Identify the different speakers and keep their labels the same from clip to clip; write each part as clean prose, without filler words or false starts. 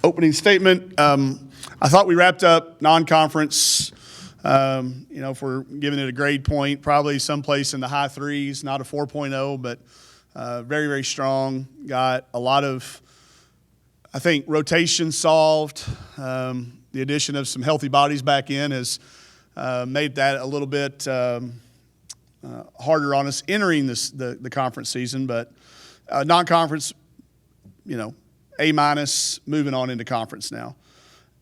Speaker 1: Opening statement. I thought we wrapped up non-conference. If we're giving it a grade point, probably someplace in the high threes, not a 4.0, but very, very strong. Got a lot of, I think, rotation solved. The addition of some healthy bodies back in has made that a little bit harder on us entering the conference season. But non-conference, A-, moving on into conference now.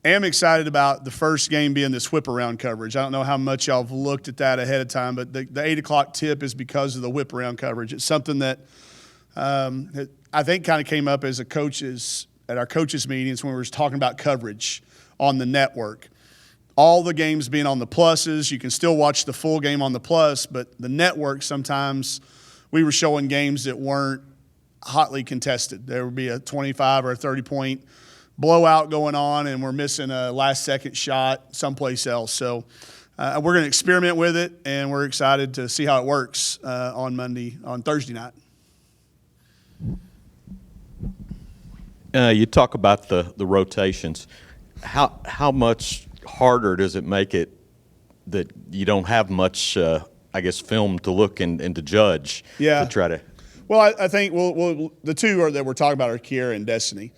Speaker 1: Am excited about the first game being this whip-around coverage. I don't know how much y'all have looked at that ahead of time, but the 8 o'clock tip is because of the whip-around coverage. It's something that I think kind of came up as at our coaches' meetings when we were talking about coverage on the network. All the games being on the pluses, you can still watch the full game on the plus, but the network sometimes we were showing games that weren't hotly contested. There would be a 25 or a 30-point blowout going on, and we're missing a last-second shot someplace else. So we're going to experiment with it, and we're excited to see how it works on Thursday night.
Speaker 2: You talk about the rotations. How much harder does it make it that you don't have much, film to look and to judge?
Speaker 1: Yeah.
Speaker 2: To try to.
Speaker 1: Well, I think the two that we're talking about are Kiera and Destiny.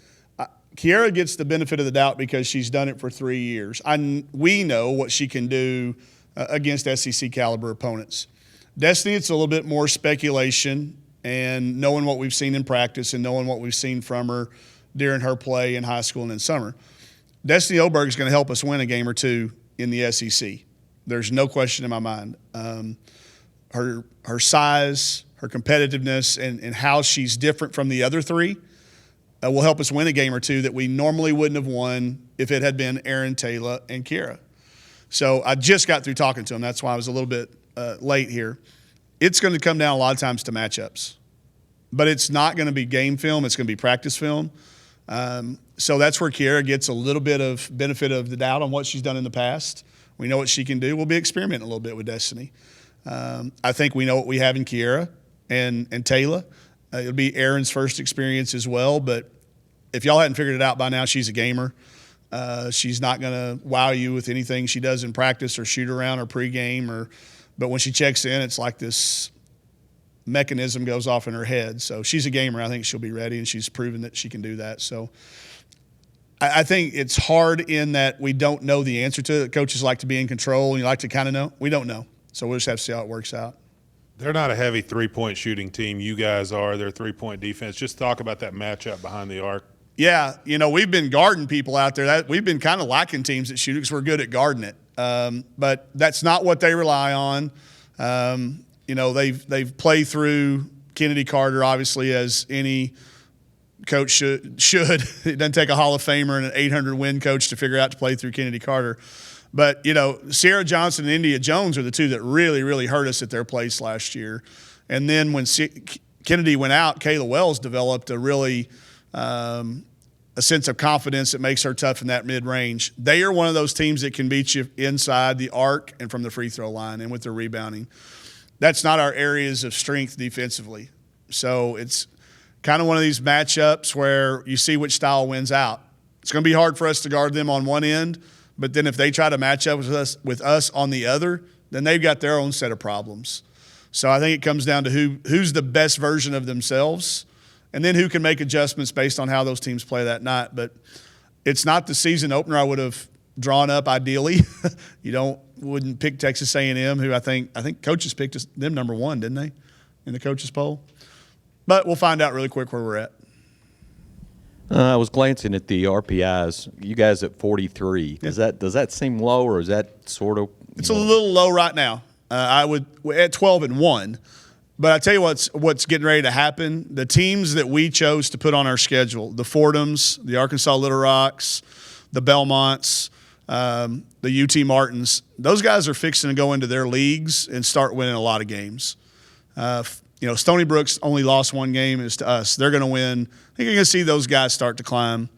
Speaker 1: Kiera gets the benefit of the doubt because she's done it for 3 years. We know what she can do against SEC caliber opponents. Destiny, it's a little bit more speculation and knowing what we've seen in practice and knowing what we've seen from her during her play in high school and in summer. Destiny Oberg is going to help us win a game or two in the SEC. There's no question in my mind. Her size, her competitiveness, and how she's different from the other three will help us win a game or two that we normally wouldn't have won if it had been Aaron, Taylor, and Kiera. So I just got through talking to them. That's why I was a little bit late here. It's going to come down a lot of times to matchups. But it's not going to be game film. It's going to be practice film. So that's where Kiera gets a little bit of benefit of the doubt on what she's done in the past. We know what she can do. We'll be experimenting a little bit with Destiny. I think we know what we have in Kiera and Taylor. It'll be Aaron's first experience as well, but if y'all hadn't figured it out by now, she's a gamer. She's not going to wow you with anything she does in practice or shoot around or pregame, but when she checks in, it's like this mechanism goes off in her head. So she's a gamer. I think she'll be ready, and she's proven that she can do that. So I think it's hard in that we don't know the answer to it. Coaches like to be in control, and you like to kind of know. We don't know. So we'll just have to see how it works out.
Speaker 3: They're not a heavy three-point shooting team. You guys are. They're three-point defense. Just talk about that matchup behind the arc.
Speaker 1: Yeah, we've been guarding people out there. We've been kind of liking teams that shoot because we're good at guarding it. But that's not what they rely on. They've played through Kennedy Carter, obviously, as any coach should. It doesn't take a Hall of Famer and an 800-win coach to figure out to play through Kennedy Carter. But, Sierra Johnson and India Jones are the two that really, really hurt us at their place last year. And then when Kennedy went out, Kayla Wells developed a really a sense of confidence that makes her tough in that mid-range. They are one of those teams that can beat you inside the arc and from the free throw line and with their rebounding. That's not our areas of strength defensively. So it's kind of one of these matchups where you see which style wins out. It's going to be hard for us to guard them on one end, but then if they try to match up with us on the other, then they've got their own set of problems. So I think it comes down to who's the best version of themselves, and then who can make adjustments based on how those teams play that night. But it's not the season opener I would have drawn up ideally. Wouldn't pick Texas A&M, who I think coaches picked them number one, didn't they, in the coaches poll? But we'll find out really quick where we're at.
Speaker 2: I was glancing at the RPIs. You guys at 43.
Speaker 1: Yeah.
Speaker 2: Does that seem low, or is that sort of?
Speaker 1: It's a little low right now. I would at 12-1. But I tell you what's getting ready to happen. The teams that we chose to put on our schedule, the Fordhams, the Arkansas Little Rocks, the Belmonts, the UT Martins, those guys are fixing to go into their leagues and start winning a lot of games. Stony Brook's only lost one game is to us. They're going to win. I think you're going to see those guys start to climb.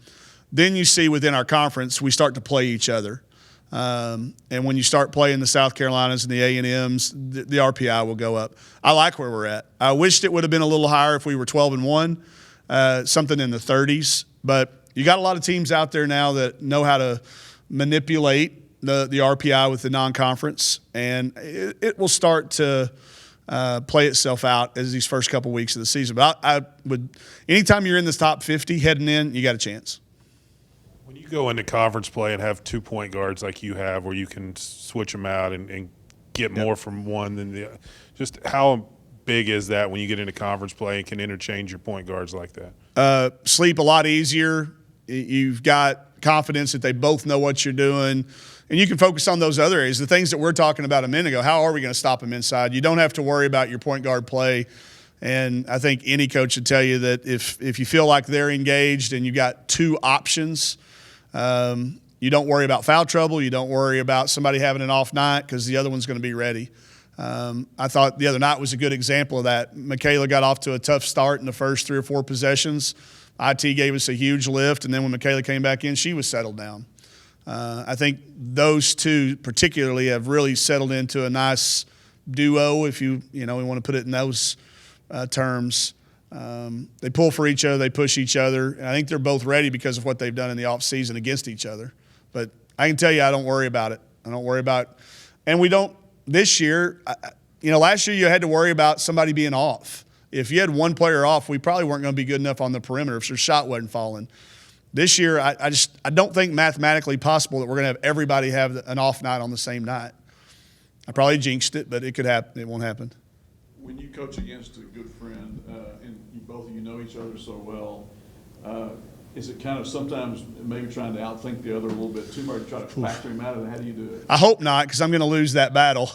Speaker 1: Then you see within our conference, we start to play each other. And when you start playing the South Carolinas and the A&Ms, the RPI will go up. I like where we're at. I wished it would have been a little higher if we were 12-1, something in the 30s. But you got a lot of teams out there now that know how to manipulate the RPI with the non-conference, and it will start to play itself out as these first couple weeks of the season. But I would, anytime you're in this top 50 heading in, you got a chance.
Speaker 3: When you go into conference play and have 2 point guards like you have, where you can switch them out and get more from one than the other, just how big is that when you get into conference play and can interchange your point guards like that?
Speaker 1: Sleep a lot easier. You've got confidence that they both know what you're doing, and you can focus on those other areas, the things that we're talking about a minute ago. How are we going to stop them inside? You don't have to worry about your point guard play, and I think any coach would tell you that if you feel like they're engaged and you've got two options, you don't worry about foul trouble. You don't worry about somebody having an off night because the other one's going to be ready. I thought the other night was a good example of that. Michaela got off to a tough start in the first 3 or 4 possessions. IT gave us a huge lift, and then when Michaela came back in, she was settled down. I think those two particularly have really settled into a nice duo, if we want to put it in those terms. They pull for each other, they push each other, and I think they're both ready because of what they've done in the offseason against each other. But I can tell you I don't worry about it. I don't worry about – and we don't – this year, last year you had to worry about somebody being off. If you had one player off, we probably weren't going to be good enough on the perimeter if their shot wasn't falling. This year, I don't think mathematically possible that we're going to have everybody have an off night on the same night. I probably jinxed it, but it could happen. It won't happen.
Speaker 4: When you coach against a good friend and both of you know each other so well, is it kind of sometimes maybe trying to outthink the other a little bit too much, try to factor him out of it? How do you do it?
Speaker 1: I hope not, because I'm going to lose that battle.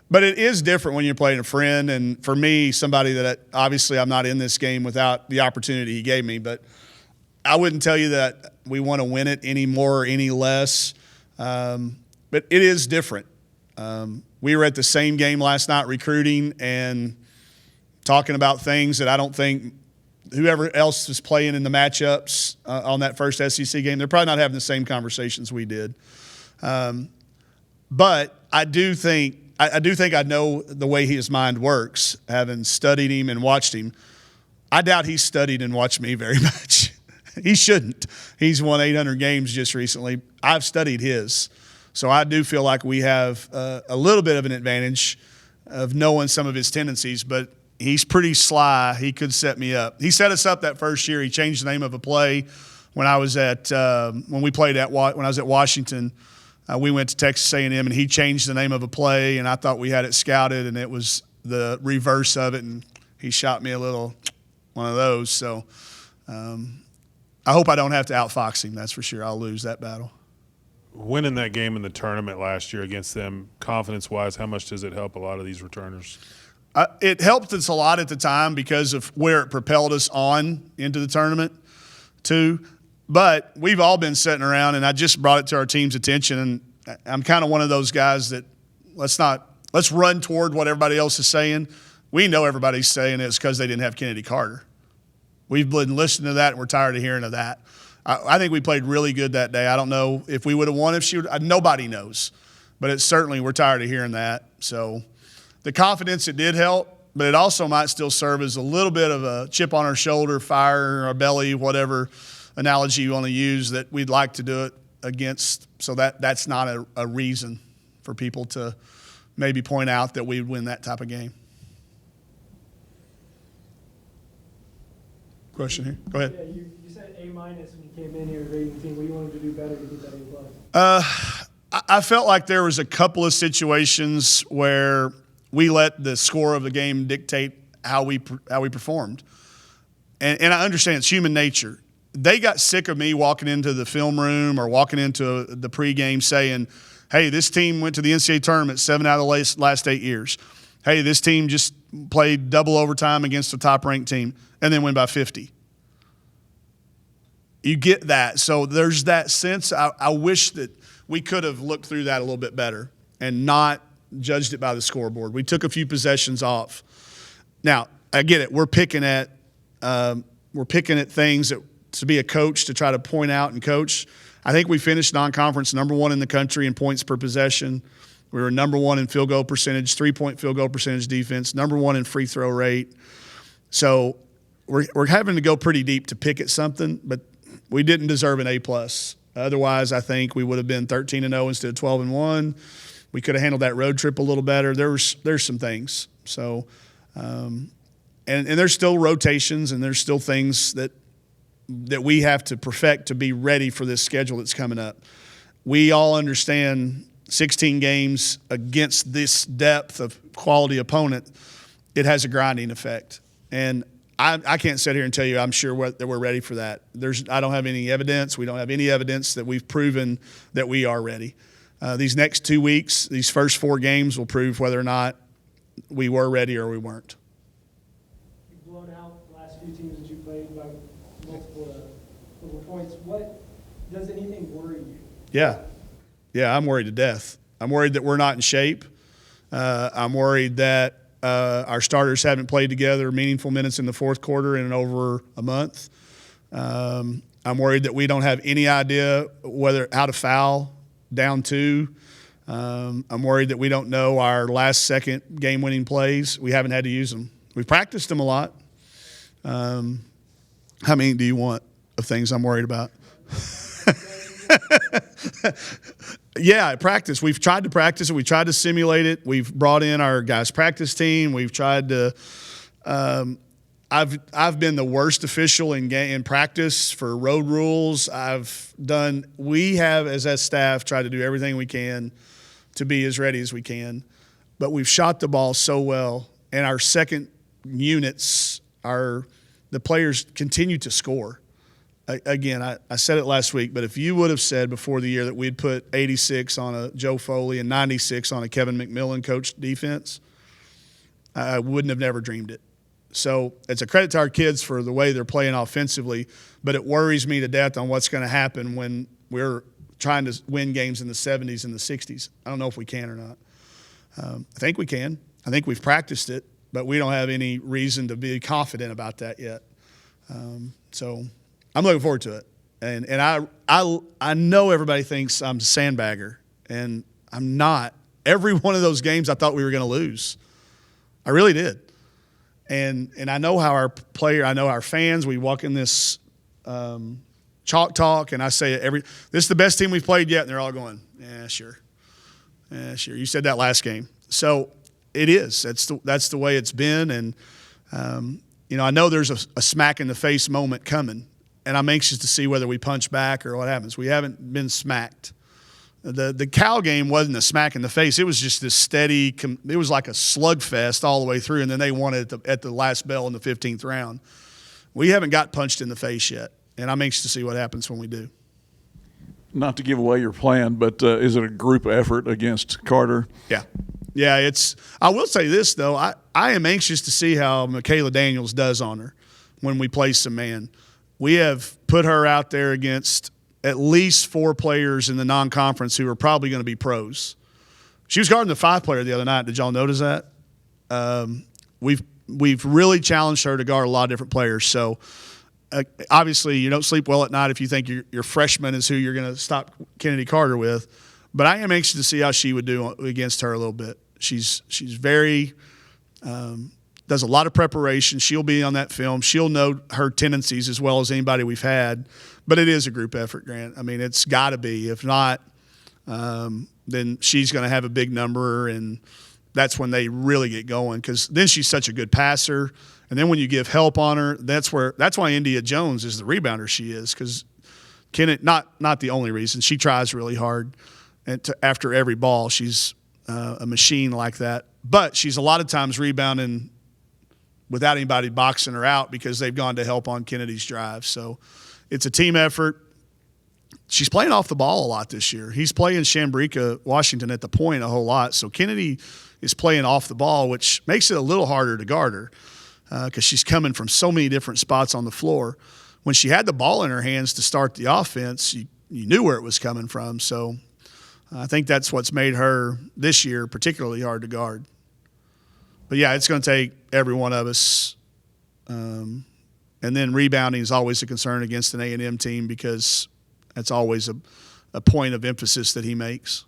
Speaker 1: But it is different when you're playing a friend, and for me, somebody that obviously I'm not in this game without the opportunity he gave me, but I wouldn't tell you that we want to win it any more or any less. But it is different. We were at the same game last night recruiting and talking about things that I don't think whoever else was playing in the matchups on that first SEC game, they're probably not having the same conversations we did. But I do think I know the way his mind works, having studied him and watched him. I doubt he's studied and watched me very much. He shouldn't. He's won 800 games just recently. I've studied his. So I do feel like we have a little bit of an advantage of knowing some of his tendencies, but he's pretty sly. He could set me up. He set us up that first year. He changed the name of a play when I was at when I was at Washington. We went to Texas A&M, and he changed the name of a play, and I thought we had it scouted, and it was the reverse of it, and he shot me a little one of those. So I hope I don't have to outfox him. That's for sure. I'll lose that battle.
Speaker 3: Winning that game in the tournament last year against them, confidence-wise, how much does it help a lot of these returners?
Speaker 1: It helped us a lot at the time because of where it propelled us on into the tournament, too. But we've all been sitting around, and I just brought it to our team's attention, and I'm kind of one of those guys that let's run toward what everybody else is saying. We know everybody's saying it's because they didn't have Kennedy Carter. We've been listening to that, and we're tired of hearing of that. I think we played really good that day. I don't know if we would have won if she would. Nobody knows. But it's certainly we're tired of hearing that. So the confidence, it did help, but it also might still serve as a little bit of a chip on our shoulder, fire in our belly, whatever analogy you want to use, that we'd like to do it against. So that's not a reason for people to maybe point out that we'd win that type of game. Question here. Go ahead.
Speaker 5: Yeah, you said A- when you came in here rating team. What you wanted to do better to get that A+?
Speaker 1: I felt like there was a couple of situations where we let the score of the game dictate how we performed, and I understand it's human nature. They got sick of me walking into the film room or walking into the pregame saying, "Hey, this team went to the NCAA tournament 7 out of the last 8 years. Hey, this team just played double overtime against a top-ranked team and then win by 50." You get that. So there's that sense. I wish that we could have looked through that a little bit better and not judged it by the scoreboard. We took a few possessions off. Now, I get it. We're picking at things that, to be a coach, to try to point out and coach. I think we finished non-conference number 1 in the country in points per possession. We were number 1 in field goal percentage, 3-point field goal percentage defense, number 1 in free throw rate. So we're having to go pretty deep to pick at something, but we didn't deserve an A+. Otherwise, I think we would have been 13-0 instead of 12-1. We could have handled that road trip a little better. There's some things. So, and there's still rotations, and there's still things that we have to perfect to be ready for this schedule that's coming up. We all understand 16 games against this depth of quality opponent, it has a grinding effect. And I can't sit here and tell you I'm sure that we're ready for that. I don't have any evidence. We don't have any evidence that we've proven that we are ready. These next 2 weeks, these first 4 games will prove whether or not we were ready or we weren't.
Speaker 5: You've blown out the last few teams that you played by multiple points. What does anything worry you?
Speaker 1: Yeah, I'm worried to death. I'm worried that we're not in shape. I'm worried that our starters haven't played together meaningful minutes in the fourth quarter in over a month. I'm worried that we don't have any idea how to foul down 2. I'm worried that we don't know our last second game-winning plays. We haven't had to use them. We've practiced them a lot. How many do you want of things I'm worried about? Yeah, practice. We've tried to practice it. We've tried to simulate it. We've brought in our guys' practice team. We've tried to. I've been the worst official in practice for road rules. We have, as a staff, tried to do everything we can to be as ready as we can, but we've shot the ball so well, and our second units, the players continue to score. Again, I said it last week, but if you would have said before the year that we'd put 86 on a Joe Foley and 96 on a Kevin McMillan coached defense, I wouldn't have never dreamed it. So it's a credit to our kids for the way they're playing offensively, but it worries me to death on what's going to happen when we're trying to win games in the 70s and the 60s. I don't know if we can or not. I think we can. I think we've practiced it, but we don't have any reason to be confident about that yet. So I'm looking forward to it. And I know everybody thinks I'm a sandbagger, and I'm not. Every one of those games I thought we were going to lose. I really did. And I know how I know our fans, we walk in this chalk talk, and I say this is the best team we've played yet, and they're all going, yeah, sure. Yeah, sure. You said that last game. So it is. That's the way it's been. And, I know there's a smack in the face moment coming, and I'm anxious to see whether we punch back or what happens. We haven't been smacked. The Cal game wasn't a smack in the face. It was just this steady – it was like a slugfest all the way through, and then they won it at the last bell in the 15th round. We haven't got punched in the face yet, and I'm anxious to see what happens when we do.
Speaker 6: Not to give away your plan, but is it a group effort against Carter?
Speaker 1: Yeah. Yeah, I will say this, though. I am anxious to see how Michaela Daniels does on her when we play some man. We have put her out there against at least 4 players in the non-conference who are probably going to be pros. She was guarding the 5-player the other night. Did y'all notice that? We've really challenged her to guard a lot of different players. So, obviously, you don't sleep well at night if you think your freshman is who you're going to stop Kennedy Carter with. But I am anxious to see how she would do against her a little bit. She's very does a lot of preparation. She'll be on that film. She'll know her tendencies as well as anybody we've had. But it is a group effort, Grant. I mean, it's got to be. If not, then she's going to have a big number, and that's when they really get going, because then she's such a good passer. And then when you give help on her, that's why India Jones is the rebounder she is, because not the only reason. She tries really hard, and after every ball, she's a machine like that. But she's a lot of times rebounding without anybody boxing her out because they've gone to help on Kennedy's drive. So it's a team effort. She's playing off the ball a lot this year. He's playing Shambrika Washington at the point a whole lot. So Kennedy is playing off the ball, which makes it a little harder to guard her because she's coming from so many different spots on the floor. When she had the ball in her hands to start the offense, you knew where it was coming from. So I think that's what's made her this year particularly hard to guard. But, yeah, it's going to take every one of us. And then rebounding is always a concern against an A&M team because that's always a point of emphasis that he makes.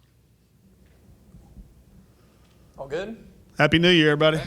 Speaker 7: All good?
Speaker 1: Happy New Year, everybody.